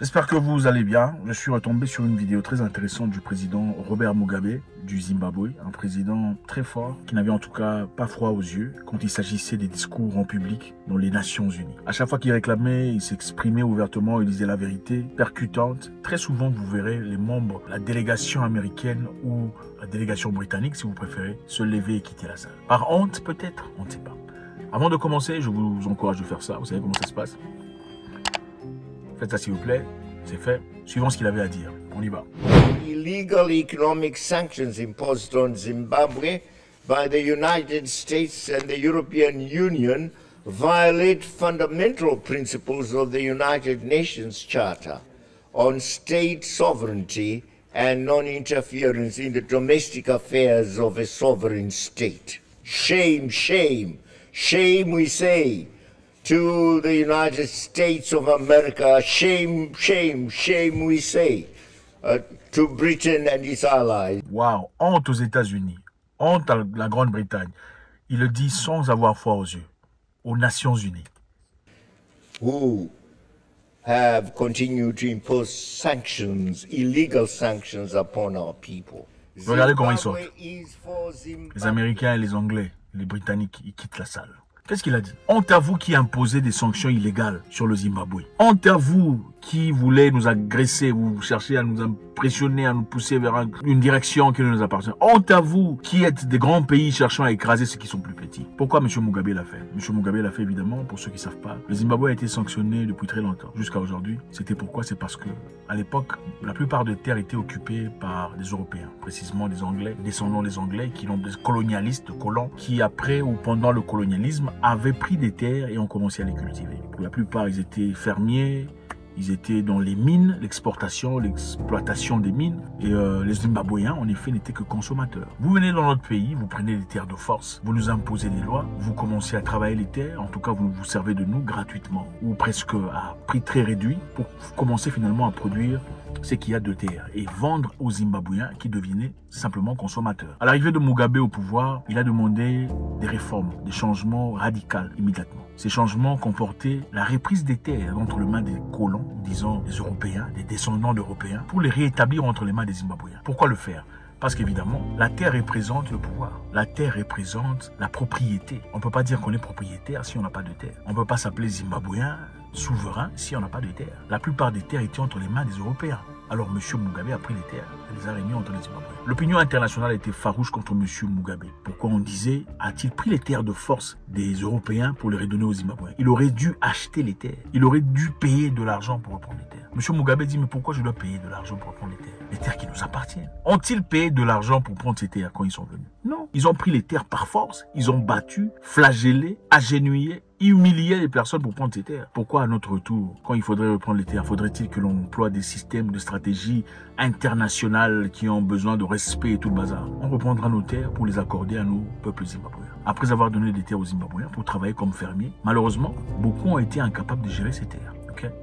J'espère que vous allez bien. Je suis retombé sur une vidéo très intéressante du président Robert Mugabe du Zimbabwe, un président très fort qui n'avait en tout cas pas froid aux yeux quand il s'agissait des discours en public dans les Nations Unies. À chaque fois qu'il réclamait, il s'exprimait ouvertement, il disait la vérité, percutante. Très souvent, vous verrez les membres de la délégation américaine ou la délégation britannique, si vous préférez, se lever et quitter la salle. Par honte peut-être, on ne sait pas. Avant de commencer, je vous encourage de faire ça. Vous savez comment ça se passe? Faites ça s'il vous plaît, c'est fait. Suivons ce qu'il avait à dire. On y va. Illegal economic sanctions imposed on Zimbabwe by the United States and the European Union violate fundamental principles of the United Nations Charter on state sovereignty and non-interference in the domestic affairs of a sovereign state. Shame, shame, shame we say. To the United States of America, shame, shame, shame we say. To Britain and its allies. Wow, honte aux États-Unis, honte à la Grande-Bretagne. Il le dit sans avoir froid aux yeux, aux Nations Unies. Who have continued to impose sanctions, illegal sanctions upon our people. Regardez comment ils sortent. Les Américains et les Anglais, les Britanniques, ils quittent la salle. Qu'est-ce qu'il a dit? Honte à vous qui imposez des sanctions illégales sur le Zimbabwe. Honte à vous qui voulez nous agresser, vous cherchez à nous impressionner, à nous pousser vers une direction qui ne nous appartient. Honte à vous qui êtes des grands pays cherchant à écraser ceux qui sont plus petits. Pourquoi M. Mugabe l'a fait? M. Mugabe l'a fait évidemment, pour ceux qui ne savent pas. Le Zimbabwe a été sanctionné depuis très longtemps, jusqu'à aujourd'hui. C'était pourquoi? C'est parce que à l'époque, la plupart des terres étaient occupées par des Européens, précisément des Anglais, descendants des Anglais, qui ont des colonialistes, colons, qui après ou pendant le colonialisme avaient pris des terres et ont commencé à les cultiver. Pour la plupart, ils étaient fermiers. Ils étaient dans les mines, l'exportation, l'exploitation des mines. Et les Zimbabwéens, en effet, n'étaient que consommateurs. Vous venez dans notre pays, vous prenez les terres de force, vous nous imposez des lois, vous commencez à travailler les terres, en tout cas, vous vous servez de nous gratuitement, ou presque à prix très réduit, pour commencer finalement à produire ce qu'il y a de terre et vendre aux Zimbabwéens qui devenaient simplement consommateurs. À l'arrivée de Mugabe au pouvoir, il a demandé des réformes, des changements radicaux immédiatement. Ces changements comportaient la reprise des terres entre les mains des colons, disons des Européens, des descendants d'Européens, pour les rétablir entre les mains des Zimbabwéens. Pourquoi le faire? Parce qu'évidemment, la terre représente le pouvoir. La terre représente la propriété. On ne peut pas dire qu'on est propriétaire si on n'a pas de terre. On ne peut pas s'appeler Zimbabwéen souverain si on n'a pas de terre. La plupart des terres étaient entre les mains des Européens. Alors M. Mugabe a pris les terres et les a réunies entre les Zimbabwéens. L'opinion internationale était farouche contre M. Mugabe. Pourquoi on disait, a-t-il pris les terres de force des Européens pour les redonner aux Zimbabwéens? Il aurait dû acheter les terres. Il aurait dû payer de l'argent pour reprendre les terres. M. Mugabe dit, mais pourquoi je dois payer de l'argent pour reprendre les terres? Les terres qui nous appartiennent. Ont-ils payé de l'argent pour prendre ces terres quand ils sont venus? Non. Ils ont pris les terres par force. Ils ont battu, flagellé, agenouillé, humilier les personnes pour prendre ces terres. Pourquoi à notre tour, quand il faudrait reprendre les terres, faudrait-il que l'on emploie des systèmes de stratégie internationales qui ont besoin de respect et tout le bazar? On reprendra nos terres pour les accorder à nos peuples zimbabwéens. Après avoir donné des terres aux Zimbabwéens pour travailler comme fermiers, malheureusement, beaucoup ont été incapables de gérer ces terres.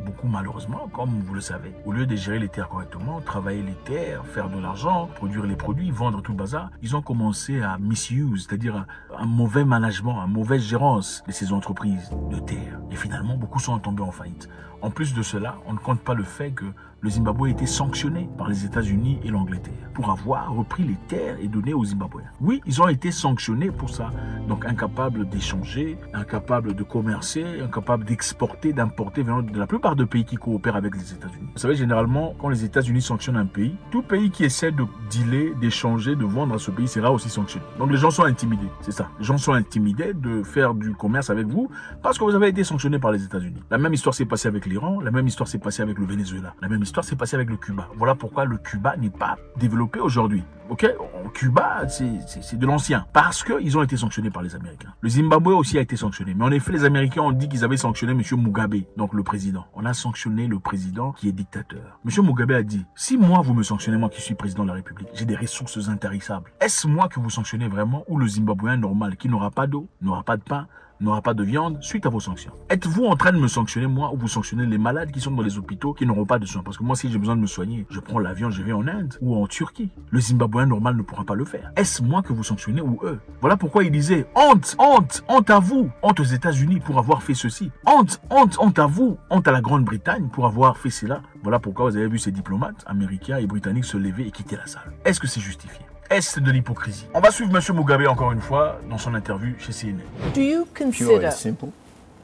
Beaucoup malheureusement, comme vous le savez, au lieu de gérer les terres correctement, travailler les terres, faire de l'argent, produire les produits, vendre tout le bazar, ils ont commencé à misuse, c'est-à-dire un mauvais management, une mauvaise gérance de ces entreprises de terre. Et finalement, beaucoup sont tombés en faillite. En plus de cela, on ne compte pas le fait que le Zimbabwe a été sanctionné par les États-Unis et l'Angleterre pour avoir repris les terres et donné aux Zimbabwéens. Oui, ils ont été sanctionnés pour ça. Donc incapables d'échanger, incapables de commercer, incapables d'exporter, d'importer venant de la plupart des pays qui coopèrent avec les États-Unis. Vous savez, généralement, quand les États-Unis sanctionnent un pays, tout pays qui essaie de dealer, d'échanger, de vendre à ce pays sera aussi sanctionné. Donc les gens sont intimidés, c'est ça. Les gens sont intimidés de faire du commerce avec vous parce que vous avez été sanctionné par les États-Unis. La même histoire s'est passée avec l'Iran, la même histoire s'est passée avec le Venezuela, la même histoire s'est passée avec le Cuba. Voilà pourquoi le Cuba n'est pas développé aujourd'hui. Ok, Cuba, c'est de l'ancien. Parce qu'ils ont été sanctionnés par les Américains. Le Zimbabwe aussi a été sanctionné. Mais en effet, les Américains ont dit qu'ils avaient sanctionné M. Mugabe, donc le président. On a sanctionné le président qui est dictateur. M. Mugabe a dit, si moi vous me sanctionnez, moi qui suis président de la République, j'ai des ressources intarissables. Est-ce moi que vous sanctionnez vraiment ou le Zimbabwéen normal qui n'aura pas d'eau, n'aura pas de pain, n'aura pas de viande suite à vos sanctions. Êtes-vous en train de me sanctionner moi ou vous sanctionnez les malades qui sont dans les hôpitaux qui n'auront pas de soins? Parce que moi, si j'ai besoin de me soigner, je prends l'avion, je vais en Inde ou en Turquie. Le Zimbabwéen normal ne pourra pas le faire. Est-ce moi que vous sanctionnez ou eux? Voilà pourquoi il disait honte, honte, honte à vous, honte aux États-Unis pour avoir fait ceci, honte, honte, honte à vous, honte à la Grande-Bretagne pour avoir fait cela. Voilà pourquoi vous avez vu ces diplomates américains et britanniques se lever et quitter la salle. Est-ce que c'est justifié? Est-ce de l'hypocrisie? On va suivre M. Mugabe encore une fois dans son interview chez CNN. Do you consider, simple.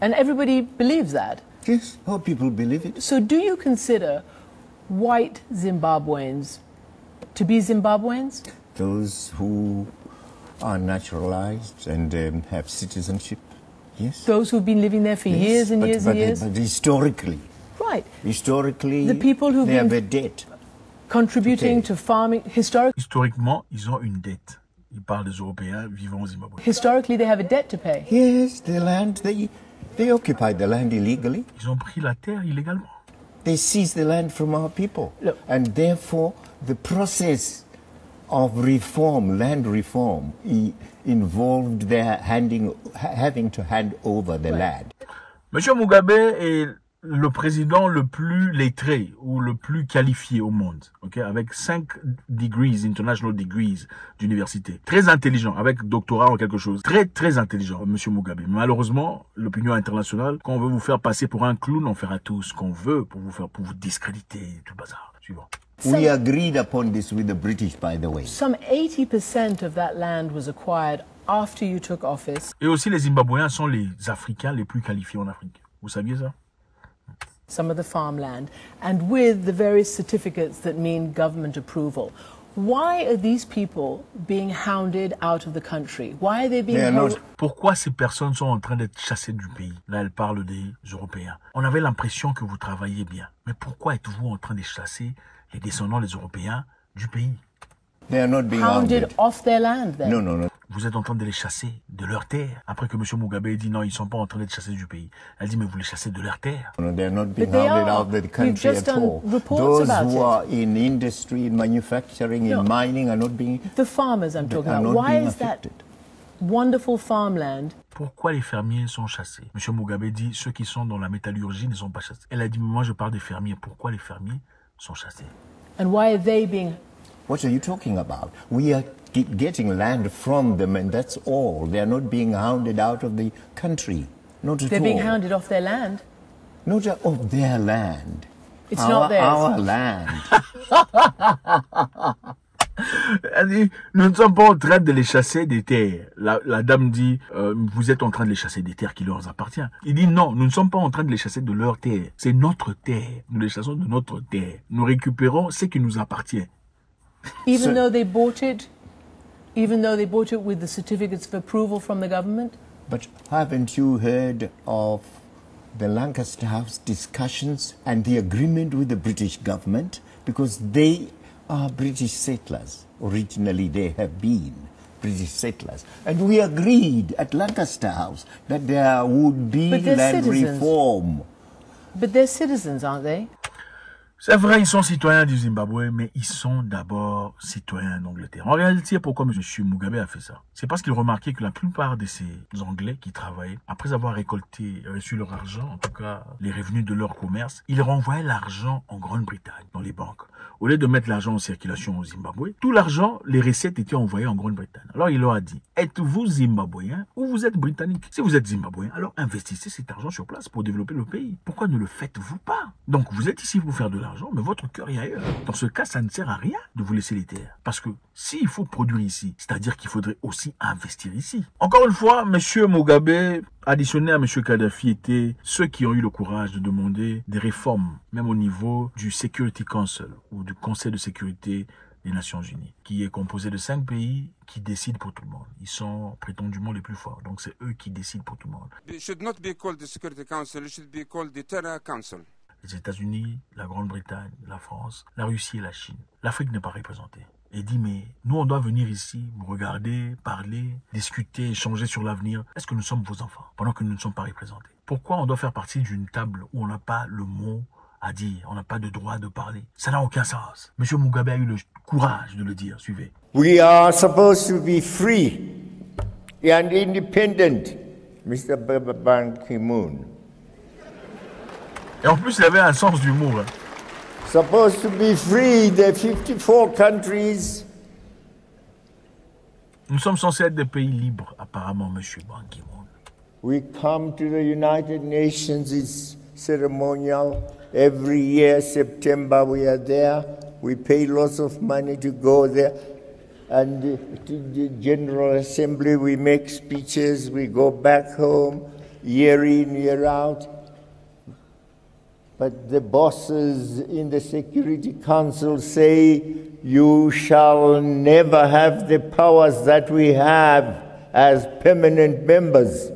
And everybody believes that? Yes, all people believe it. So do you consider white Zimbabweans to be Zimbabweans? Those who are naturalized and have citizenship, yes. Those who've been living there for years and years and years? But historically. Right. Historically, the people who've they have a debt. Contributing to farming, historiquement, ils ont une dette. Ils parlent des Européens vivant au Zimbabwe. Historically, they have a debt to pay. Yes, the land, they occupied the land illegally. Ils ont pris la terre illégalement. They seized the land from our people. Look. And therefore, the process of reform, land reform, involved their having to hand over the land. Monsieur Mugabe est le président le plus lettré ou le plus qualifié au monde, ok, avec 5 degrees, international degrees d'université. Très intelligent, avec doctorat en quelque chose. Très, très intelligent, Monsieur Mugabe. Malheureusement, l'opinion internationale, quand on veut vous faire passer pour un clown, on fera tout ce qu'on veut pour vous discréditer, tout le bazar. Suivant. We agreed upon this with the British, by the way. Some 80% of that land was acquired after you took office. Et aussi, les Zimbabwéens sont les Africains les plus qualifiés en Afrique. Vous saviez ça? Some of the farmland, and with the various certificates that mean government approval. Why are these people being hounded out of the country? Why are they being Pourquoi ces personnes sont en train d'être chassées du pays? Là, elle parle des Européens. On avait l'impression que vous travailliez bien. Mais pourquoi êtes-vous en train de chasser les descendants des Européens du pays? They are not being hounded off their land, then? No, no, no. Vous êtes en train de les chasser de leur terre. Après que M. Mugabe dit non, ils ne sont pas en train d'être chassés du pays. Elle dit mais vous les chassez de leur terre. No, they are not being hounded out of the country at all. Those who are in industry, in manufacturing, in mining are not being. The farmers I'm talking about. Why is that wonderful farmland? Pourquoi les fermiers sont chassés? M. Mugabe dit ceux qui sont dans la métallurgie ne sont pas chassés. Elle a dit mais moi je parle des fermiers. Pourquoi les fermiers sont chassés? And why are they being? What are you talking about? We are getting land from them, and that's all. They are not being hounded out of the country. Not at all. They're being hounded off their land. Not of their land. It's not theirs. Our land. Elle dit, nous ne sommes pas en train de les chasser des terres. La dame dit, vous êtes en train de les chasser des terres qui leur appartiennent. Il dit, non, nous ne sommes pas en train de les chasser de leur terre. C'est notre terre. Nous les chassons de notre terre. Nous récupérons ce qui nous appartient. Even though they bought it with the certificates of approval from the government? But haven't you heard of the Lancaster House discussions and the agreement with the British government? Because they are British settlers. Originally they have been British settlers. And we agreed at Lancaster House that there would be land reform. But they're citizens, aren't they? C'est vrai, ils sont citoyens du Zimbabwe, mais ils sont d'abord citoyens d'Angleterre. En réalité, pourquoi M. Mugabe a fait ça? C'est parce qu'il remarquait que la plupart de ces Anglais qui travaillaient, après avoir reçu leur argent, en tout cas les revenus de leur commerce, ils renvoyaient l'argent en Grande-Bretagne, dans les banques. Au lieu de mettre l'argent en circulation au Zimbabwe, tout l'argent, les recettes étaient envoyées en Grande-Bretagne. Alors il leur a dit, êtes-vous Zimbabwéen ou vous êtes Britannique? Si vous êtes Zimbabwéen, alors investissez cet argent sur place pour développer le pays. Pourquoi ne le faites-vous pas? Donc vous êtes ici pour faire de l'argent, mais votre cœur est ailleurs. Dans ce cas, ça ne sert à rien de vous laisser les terres. Parce que s'il faut produire ici, c'est-à-dire qu'il faudrait aussi investir ici. Encore une fois, M. Mugabe, additionné à M. Kadhafi, étaient ceux qui ont eu le courage de demander des réformes, même au niveau du Security Council, ou du Conseil de sécurité des Nations Unies, qui est composé de 5 pays qui décident pour tout le monde. Ils sont prétendument les plus forts, donc c'est eux qui décident pour tout le monde. It should not be called the Security Council, it should be called the Terror Council. Les États-Unis, la Grande-Bretagne, la France, la Russie et la Chine. L'Afrique n'est pas représentée. Et dit, mais nous, on doit venir ici, vous regarder, parler, discuter, échanger sur l'avenir. Est-ce que nous sommes vos enfants, pendant que nous ne sommes pas représentés? Pourquoi on doit faire partie d'une table où on n'a pas le mot à dire, on n'a pas de droit de parler? Ça n'a aucun sens. M. Mugabe a eu le courage de le dire. Suivez. We are supposed to be free and independent Mr. Ban Ki-moon. Et en plus, il avait un sens d'humour. Hein. Supposed to be free, the 54 countries. Nous sommes censés être des pays libres, apparemment, monsieur Ban Ki-moon. We come to the United Nations, it's ceremonial. Every year, September, we are there. We pay lots of money to go there. And to the General Assembly, we make speeches, we go back home, year in, year out. But the bosses in the Security Council say, you shall never have the powers that we have as permanent members.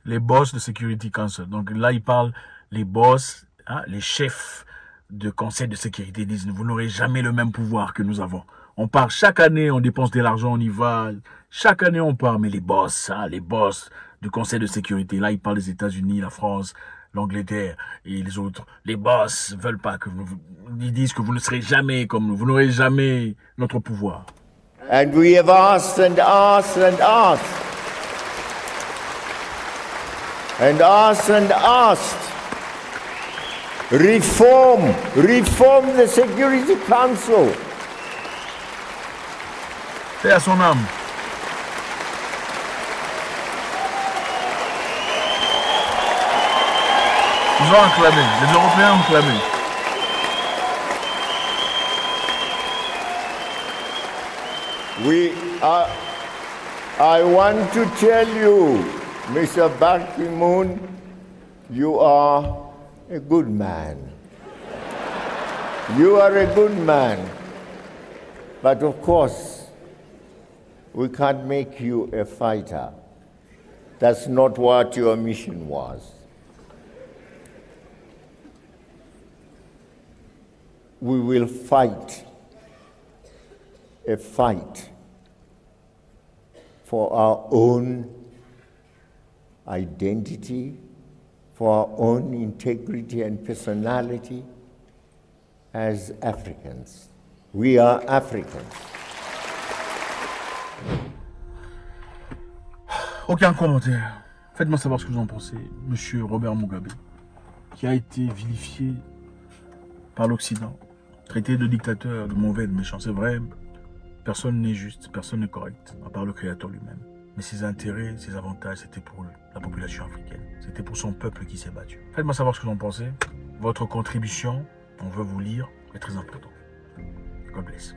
Les boss de Security Council. Donc là, il parle, les boss, hein, les chefs de conseil de sécurité disent, vous n'aurez jamais le même pouvoir que nous avons. On part chaque année, on dépense de l'argent, on y va. Chaque année, on part. Mais les boss du conseil de sécurité, là, ils parlent des États-Unis, la France, l'Angleterre et les autres. Les boss veulent pas que ils disent que vous ne serez jamais comme nous. Vous n'aurez jamais notre pouvoir. And we have asked and asked and asked. And asked and asked. Reform the Security Council. Paix à son âme. Ils ont acclamé, les Européens ont acclamé. I want to tell you, Mr. Ban Ki-moon, you are a good man. You are a good man. But of course, we can't make you a fighter. That's not what your mission was. We will fight a fight for our own identity, for our own integrity and personality as Africans. We are Africans. Aucun commentaire. Faites-moi savoir ce que vous en pensez. Monsieur Robert Mugabe, qui a été vilifié par l'Occident, traité de dictateur, de mauvais, de méchant. C'est vrai, personne n'est juste, personne n'est correct, à part le Créateur lui-même. Mais ses intérêts, ses avantages, c'était pour la population africaine. C'était pour son peuple qui s'est battu. Faites-moi savoir ce que vous en pensez. Votre contribution, on veut vous lire, est très importante. God bless.